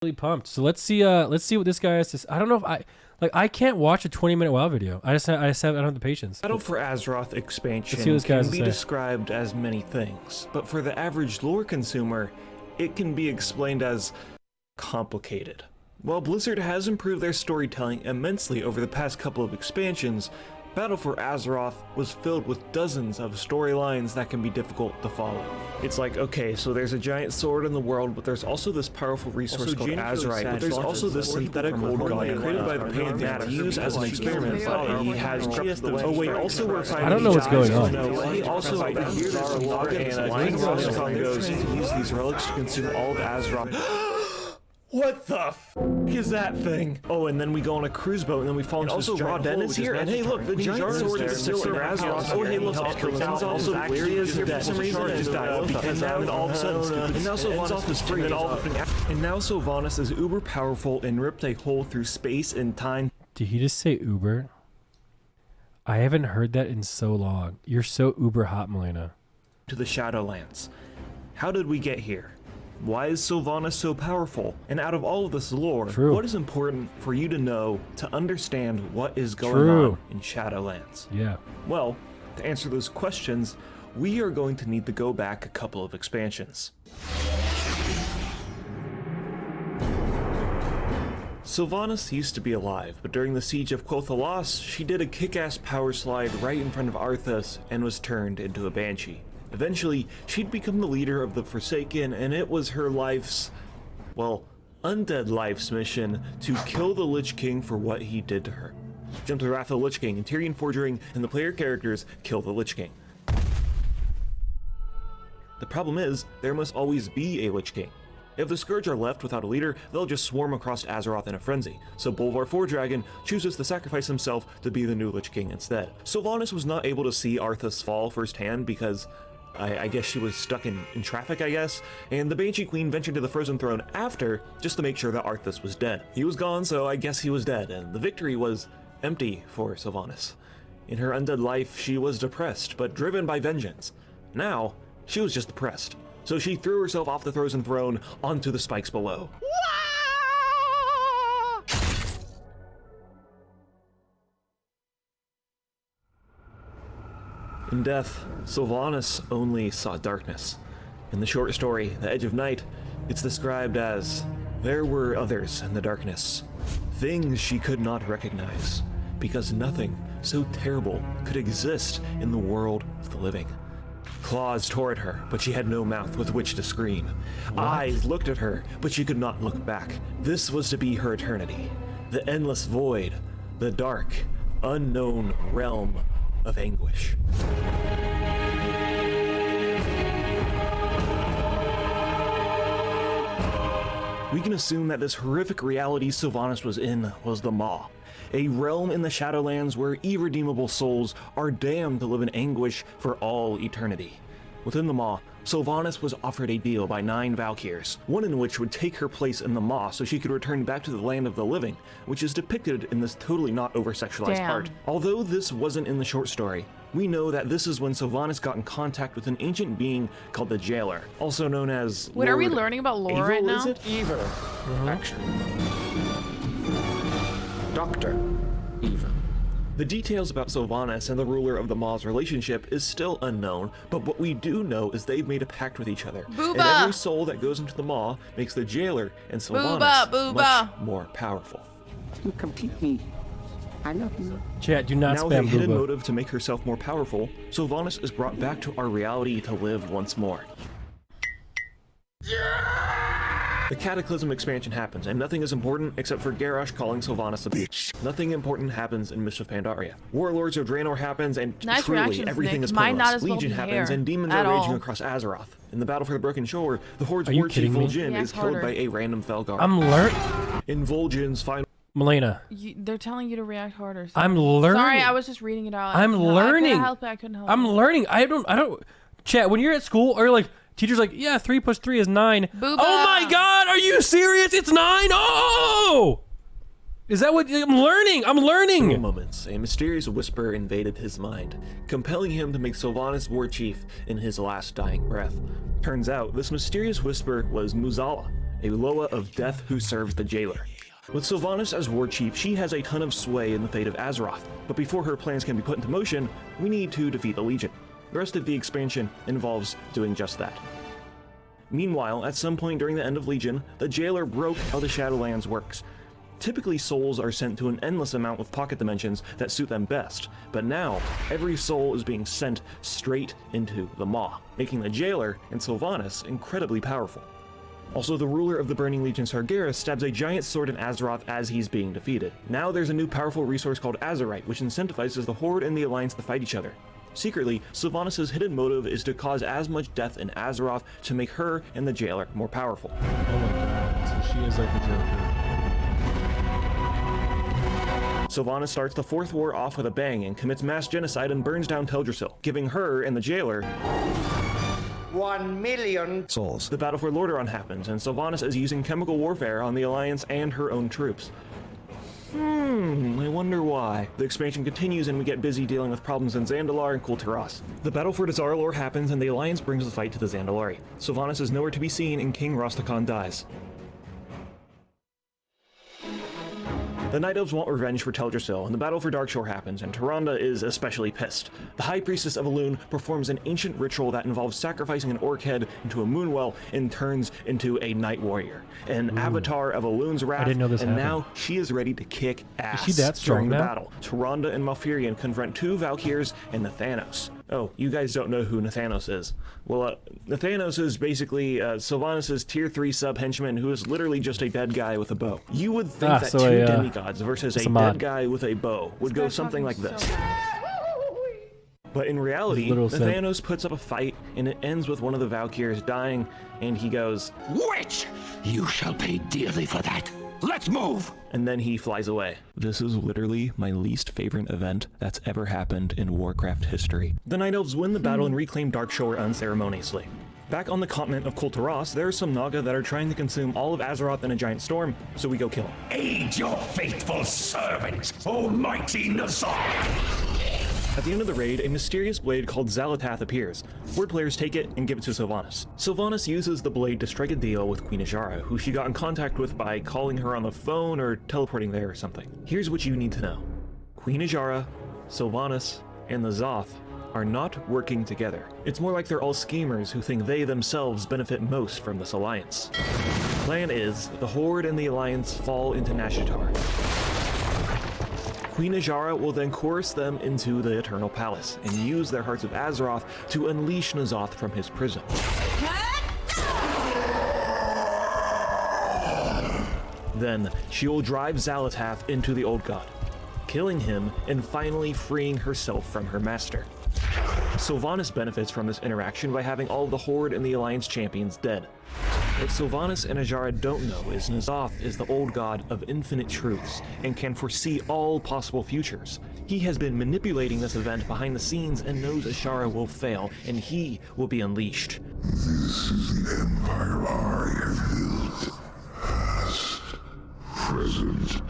really pumped. So let's see what this guy has to say. I don't know if I can't watch a 20-minute WoW video. I don't have the patience. Battle for Azeroth expansion can be described as many things, but for the average lore consumer, it can be explained as complicated. While Blizzard has improved their storytelling immensely over the past couple of expansions, Battle for Azeroth was filled with dozens of storylines that can be difficult to follow. It's like, okay, so there's a giant sword in the world, but there's also this powerful resource called Azerite, but there's also this synthetic old god created by the Pantheon to use as an experiment. He has just the... Oh wait, also we're fighting... I don't know what's going on. No, he also hears this log and goes to use these relics to consume all of Azeroth. What the f is that thing? Oh, and then we go on a cruise boat, and then we fall into this giant hole, is here, and hey, look, the giant sword is still in Azeroth. Oh, hey, look, Sylvanas also Lyria's here for some reason, and now all of a sudden, and now Sylvanas is free, and now Sylvanas is uber powerful and ripped a hole through space and time. Did he just say uber? I haven't heard that in so long. You're so uber hot, Melina. To the Shadowlands. How did we get here? Why is Sylvanas so powerful? And out of all of this lore, what is important for you to know to understand what is going on in Shadowlands? Yeah. Well, to answer those questions, we are going to need to go back a couple of expansions. Sylvanas used to be alive, but during the siege of Quothalas, she did a kick-ass power slide right in front of Arthas and was turned into a banshee. Eventually, she'd become the leader of the Forsaken, and it was her life's, well, undead life's mission to kill the Lich King for what he did to her. Jump to the Wrath of the Lich King, and Tyrion Forgering and the player characters kill the Lich King. The problem is, there must always be a Lich King. If the Scourge are left without a leader, they'll just swarm across Azeroth in a frenzy, so Bolvar Fordragon chooses to sacrifice himself to be the new Lich King instead. Sylvanas was not able to see Arthas fall firsthand because I guess she was stuck in traffic, I guess, and the Banshee Queen ventured to the Frozen Throne after, just to make sure that Arthas was dead. He was gone, so I guess he was dead, and the victory was empty for Sylvanas. In her undead life, she was depressed, but driven by vengeance. Now, she was just depressed, so she threw herself off the Frozen Throne onto the spikes below. In death, Sylvanas only saw darkness. In the short story, The Edge of Night, it's described as, there were others in the darkness, things she could not recognize, because nothing so terrible could exist in the world of the living. Claws tore at her, but she had no mouth with which to scream. Eyes looked at her, but she could not look back. This was to be her eternity. The endless void, the dark, unknown realm of anguish. We can assume that this horrific reality Sylvanas was in was the Maw, a realm in the Shadowlands where irredeemable souls are damned to live in anguish for all eternity. Within the Maw, Sylvanas was offered a deal by 9 Valkyrs, one in which would take her place in the Maw so she could return back to the land of the living, which is depicted in this totally not over-sexualized part. Although this wasn't in the short story, we know that this is when Sylvanas got in contact with an ancient being called the Jailer, also known as Wait, are we learning about lore right now? Is it? Eva. Action. Dr. Eva. The details about Sylvanas and the ruler of the Maw's relationship is still unknown, but what we do know is they've made a pact with each other. Booba! And every soul that goes into the Maw makes the Jailer and Sylvanas much more powerful. You complete me. I love you. Chat, do not now, spam with a hidden Booba. motive to make herself more powerful, Sylvanas is brought back to our reality to live once more. The Cataclysm expansion happens, and nothing is important except for Garrosh calling Sylvanas a bitch. Nothing important happens in Mists of Pandaria. Warlords of Draenor happens, and truly everything is pointless. Legion happens, and demons are raging across Azeroth. In the battle for the Broken Shore, the Horde's war chief Vol'jin is killed by a random Felgar. I'm learning. In Vol'jin's final... Melina. They're telling you to react harder. So. I'm learning. Sorry, I was just reading it out. I'm learning. I couldn't help I'm learning. I don't. Chat, when you're at school, or like, teacher's like, yeah, 3 + 3 is 9. Booba. Oh my God, are you serious? It's 9? Oh! Is that what I'm learning? I'm learning. In moments, a mysterious whisper invaded his mind, compelling him to make Sylvanas war chief in his last dying breath. Turns out, this mysterious whisper was Muzala, a Loa of Death who serves the jailer. With Sylvanas as war chief, she has a ton of sway in the fate of Azeroth, but before her plans can be put into motion, we need to defeat the Legion. The rest of the expansion involves doing just that. Meanwhile, at some point during the end of Legion, the jailer broke how the Shadowlands works. Typically, souls are sent to an endless amount of pocket dimensions that suit them best, but now, every soul is being sent straight into the Maw, making the jailer and Sylvanas incredibly powerful. Also, the ruler of the Burning Legion, Sargeras, stabs a giant sword in Azeroth as he's being defeated. Now there's a new powerful resource called Azerite, which incentivizes the Horde and the Alliance to fight each other. Secretly, Sylvanas' hidden motive is to cause as much death in Azeroth to make her and the jailer more powerful. Oh my god, so she is like the Joker. Sylvanas starts the Fourth War off with a bang and commits mass genocide and burns down Teldrassil, giving her and the jailer 1 million souls. The battle for Lordaeron happens, and Sylvanas is using chemical warfare on the Alliance and her own troops. I wonder why. The expansion continues and we get busy dealing with problems in Zandalar and Kul'Tiras. The battle for Dazar'alor happens and the Alliance brings the fight to the Zandalari. Sylvanas is nowhere to be seen and King Rastakhan dies. The Night Elves want revenge for Teldrassil, and the battle for Darkshore happens, and Tyrande is especially pissed. The High Priestess of Elune performs an ancient ritual that involves sacrificing an orc head into a moonwell and turns into a Night Warrior, an avatar of Elune's wrath, didn't know this and happened. now she is ready to kick ass. Is she that strong during the now? battle. Tyrande and Malfurion confront two Valkyrs and Nathanos. Oh, you guys don't know who Nathanos is. Well, Nathanos is basically Sylvanas' tier 3 sub-henchman who is literally just a dead guy with a bow. You would think that so two a, demigods versus a mod. dead guy with a bow would go something like this. But in reality, Literal simp. Nathanos puts up a fight and it ends with one of the Valkyrs dying and he goes, Witch! You shall pay dearly for that. Let's move! and then he flies away. This is literally my least favorite event that's ever happened in Warcraft history. The Night Elves win the battle and reclaim Darkshore unceremoniously. Back on the continent of Kul'Tiras, there are some Naga that are trying to consume all of Azeroth in a giant storm, so we go kill them. Aid your faithful servant, almighty Nazar! At the end of the raid, a mysterious blade called Xal'atath appears. Horde players take it and give it to Sylvanas. Sylvanas uses the blade to strike a deal with Queen Azshara, who she got in contact with by calling her on the phone or teleporting there or something. Here's what you need to know. Queen Azshara, Sylvanas, and the Zoth are not working together. It's more like they're all schemers who think they themselves benefit most from this alliance. The plan is, the Horde and the Alliance fall into Nashatar. Queen Azshara will then coerce them into the Eternal Palace and use their Hearts of Azeroth to unleash N'Zoth from his prison. Then she will drive Xal'atath into the Old God, killing him and finally freeing herself from her master. Sylvanas benefits from this interaction by having all of the Horde and the Alliance champions dead. What Sylvanas and Azshara don't know is N'Zoth is the Old God of infinite truths and can foresee all possible futures. He has been manipulating this event behind the scenes and knows Azshara will fail and he will be unleashed. This is the empire I have built. Past, present,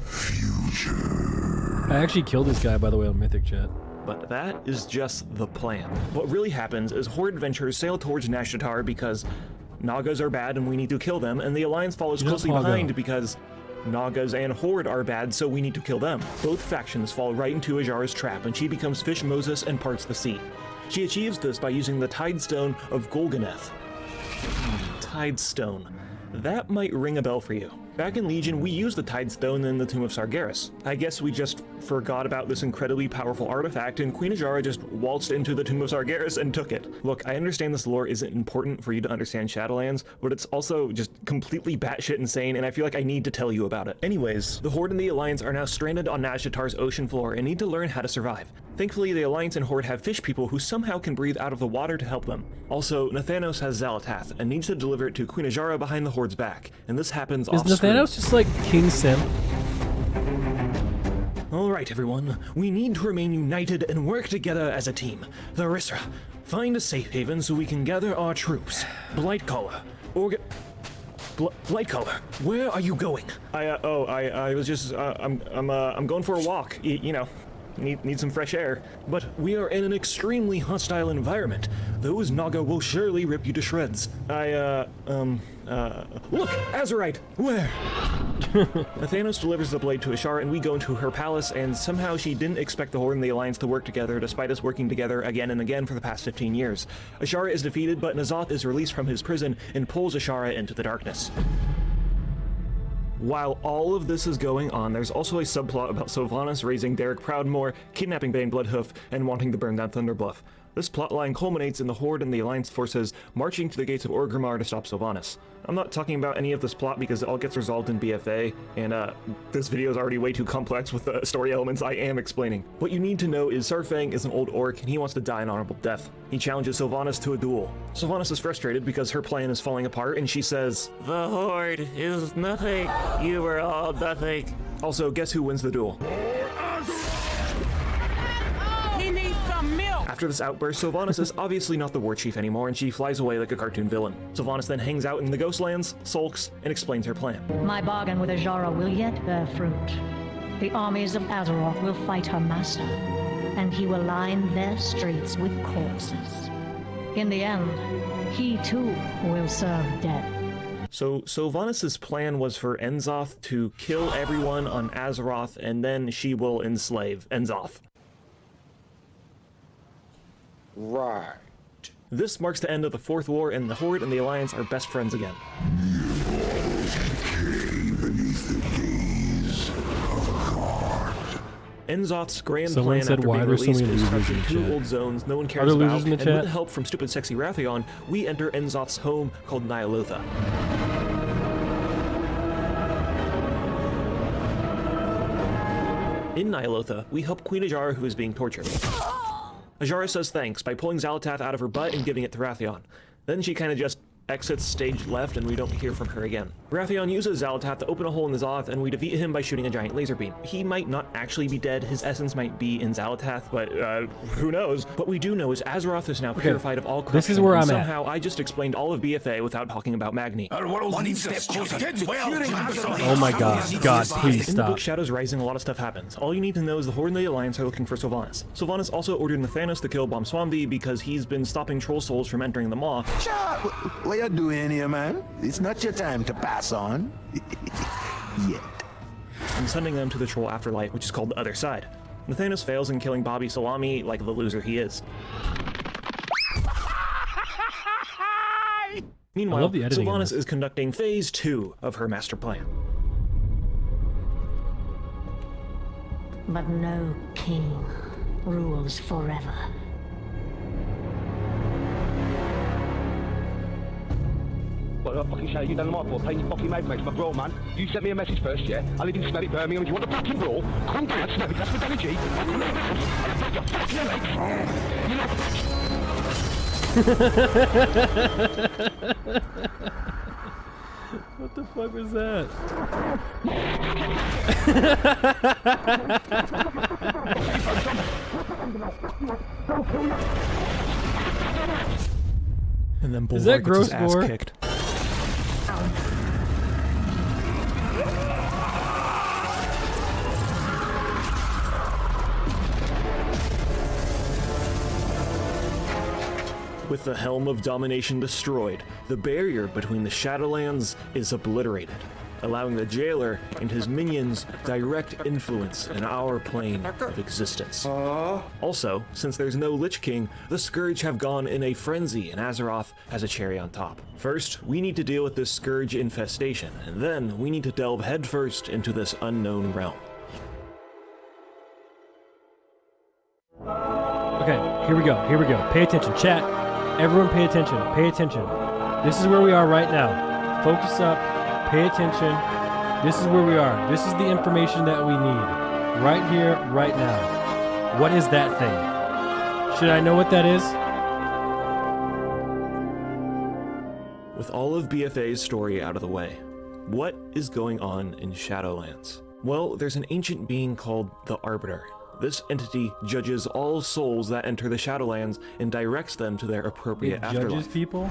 future. I actually killed this guy, by the way, on Mythic Chat. But that is just the plan. What really happens is Horde adventurers sail towards Nashatar because Nagas are bad and we need to kill them, and the Alliance follows closely behind because Nagas and Horde are bad, so we need to kill them. Both factions fall right into Azshara's trap, and she becomes Fish Moses and parts the sea. She achieves this by using the Tidestone of Golganeth. Tidestone. That might ring a bell for you. Back in Legion, we used the Tidestone in the Tomb of Sargeras. I guess we just forgot about this incredibly powerful artifact, and Queen Azshara just waltzed into the Tomb of Sargeras and took it. Look, I understand this lore isn't important for you to understand Shadowlands, but it's also just completely batshit insane, and I feel like I need to tell you about it. Anyways, the Horde and the Alliance are now stranded on Nashatar's ocean floor and need to learn how to survive. Thankfully, the Alliance and Horde have fish people who somehow can breathe out of the water to help them. Also, Nathanos has Xal'atath and needs to deliver it to Queen Azshara behind the Horde's back, and this happens off screen. Nathanos just like King Simp? Alright everyone, we need to remain united and work together as a team. The Rissra, find a safe haven so we can gather our troops. Blightcaller, Blightcaller, where are you going? I was just, I'm going for a walk, you know. need some fresh air. But we are in an extremely hostile environment. Those Naga will surely rip you to shreds. Look, Azerite, where? Thanos delivers the blade to Ashara, and we go into her palace, and somehow she didn't expect the Horde and the Alliance to work together, despite us working together again and again for the past 15 years. Ashara is defeated, but N'Zoth is released from his prison and pulls Ashara into the darkness. While all of this is going on, there's also a subplot about Sylvanas raising Derek Proudmoore, kidnapping Bane Bloodhoof, and wanting to burn down Thunderbluff. This plotline culminates in the Horde and the Alliance forces marching to the gates of Orgrimmar to stop Sylvanas. I'm not talking about any of this plot because it all gets resolved in BFA, and this video is already way too complex with the story elements I am explaining. What you need to know is Sarfang is an old orc and he wants to die an honorable death. He challenges Sylvanas to a duel. Sylvanas is frustrated because her plan is falling apart, and she says, "The Horde is nothing. You were all nothing." Also, guess who wins the duel? After this outburst, Sylvanas is obviously not the war chief anymore, and she flies away like a cartoon villain. Sylvanas then hangs out in the Ghostlands, sulks, and explains her plan. My bargain with Ajara will yet bear fruit. The armies of Azeroth will fight her master, and he will line their streets with corpses. In the end, he too will serve death. So Sylvanas' plan was for N'Zoth to kill everyone on Azeroth, and then she will enslave N'Zoth. Right. This marks the end of the Fourth War, and the Horde and the Alliance are best friends again. N'Zoth's grand Someone plan said, after "Why being are there so released many is losers capturing in the two chat? old zones no one Are cares there about, losers in the and chat? with the help from stupid sexy Wrathion, we enter N'Zoth's home called Ny'alotha. In Ny'alotha, we help Queen Ajara, who is being tortured. Ajara says thanks by pulling Xal'atath out of her butt and giving it to Wrathion. Then she kind of just exits stage left, and we don't hear from her again. Wrathion uses Xal'atath to open a hole in N'Zoth, and we defeat him by shooting a giant laser beam. He might not actually be dead, his essence might be in Xal'atath, but who knows? What we do know is Azeroth is now purified of all corruption. This is where and I'm at. somehow I just explained all of BFA without talking about Magni. Oh my god. God, please In the book stop. Shadows Rising, a lot of stuff happens. All you need to know is the Horde and the Alliance are looking for Sylvanas. Sylvanas also ordered Thanos to kill Bomswambi because he's been stopping troll souls from entering the Maw. What you doing here, man? It's not your time to pass on. Yet. And sending them to the troll afterlife, which is called the Other Side. Thanos fails in killing Bobby Salami like the loser he is. Meanwhile, love the editing in Sylvanas this. is conducting Phase 2 of her master plan. But no king rules forever. What the fucking show you done my for? Playing your fucking mate, my bro, man. You sent me a message first, yeah? I live in Smelly, Birmingham. If you want a fucking brawl, come down, Smelly. That's my Danny G. What the fuck was that? And then Is that Bulwark gets his gross ass gore? kicked. With the Helm of Domination destroyed, the barrier between the Shadowlands is obliterated, allowing the Jailer and his minions direct influence in our plane of existence. Also, since there's no Lich King, the Scourge have gone in a frenzy, and Azeroth has a cherry on top. First, we need to deal with this Scourge infestation, and then we need to delve headfirst into this unknown realm. Okay, here we go. Here we go. Pay attention, chat. Everyone pay attention. Pay attention. This is where we are right now. Focus up. Pay attention. This is where we are. This is the information that we need. Right here, right now. What is that thing? Should I know what that is? With all of BFA's story out of the way, what is going on in Shadowlands? Well, there's an ancient being called the Arbiter. This entity judges all souls that enter the Shadowlands and directs them to their appropriate It judges afterlife. people?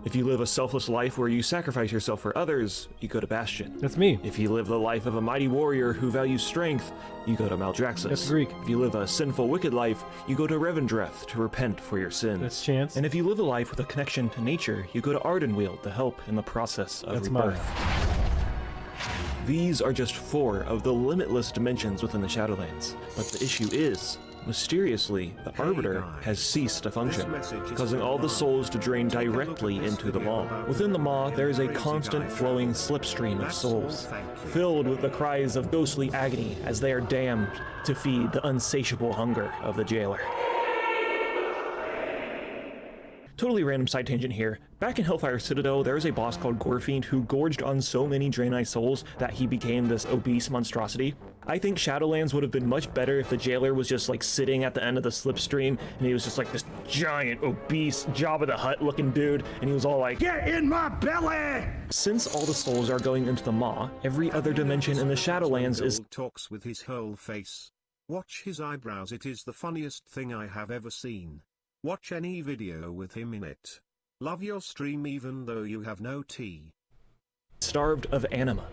If you live a selfless life where you sacrifice yourself for others, you go to Bastion. That's me. If you live the life of a mighty warrior who values strength, you go to Maldraxxus. That's Greek. If you live a sinful, wicked life, you go to Revendreth to repent for your sins. That's Chance. And if you live a life with a connection to nature, you go to Ardenweald to help in the process of That's rebirth. mine. These are just 4 of the limitless dimensions within the Shadowlands. But the issue is, mysteriously, the Arbiter has ceased to function, causing all the souls to drain directly into the Maw. Within the Maw, there is a constant flowing slipstream of souls, filled with the cries of ghostly agony as they are damned to feed the insatiable hunger of the jailer. Totally random side tangent here. Back in Hellfire Citadel, there is a boss called Gorefiend who gorged on so many Draenei souls that he became this obese monstrosity. I think Shadowlands would have been much better if the jailer was just like sitting at the end of the slipstream and he was just like this giant, obese, Jabba the Hutt looking dude, and he was all like, "Get in my belly!" Since all the souls are going into the Maw, every other dimension in the Shadowlands is talks with his whole face. Watch his eyebrows, it is the funniest thing I have ever seen. Watch any video with him in it. Love your stream even though you have no tea. starved of anima.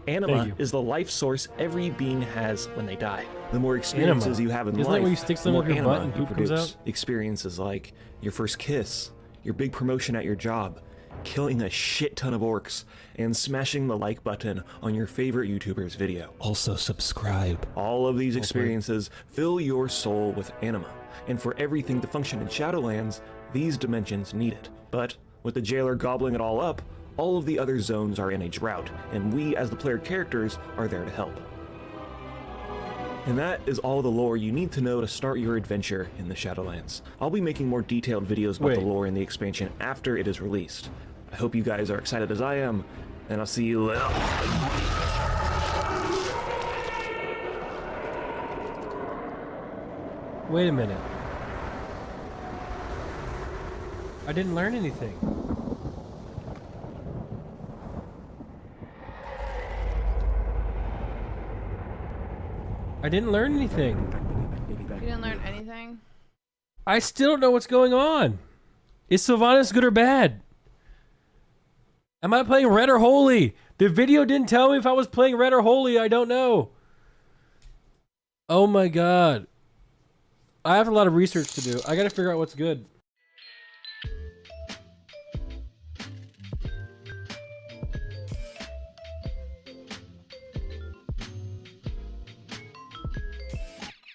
Anima is the life source every being has when they die. The more experiences you have in Isn't life, that when you stick the something more up your butt anima and you poop comes produce. out? Experiences like your first kiss, your big promotion at your job, killing a shit ton of orcs, and smashing the like button on your favorite YouTuber's video. Also subscribe. All of these experiences fill your soul with anima, and for everything to function in Shadowlands, these dimensions need it. But with the jailer gobbling it all up, all of the other zones are in a drought, and we as the player characters are there to help. And that is all the lore you need to know to start your adventure in the Shadowlands. I'll be making more detailed videos about the lore in the expansion after it is released. I hope you guys are excited as I am, and I'll see you later. Wait a minute. I didn't learn anything. I didn't learn anything. You didn't learn anything? I still don't know what's going on. Is Sylvanas good or bad? Am I playing red or holy? The video didn't tell me if I was playing red or holy. I don't know. Oh my god. I have a lot of research to do. I gotta figure out what's good.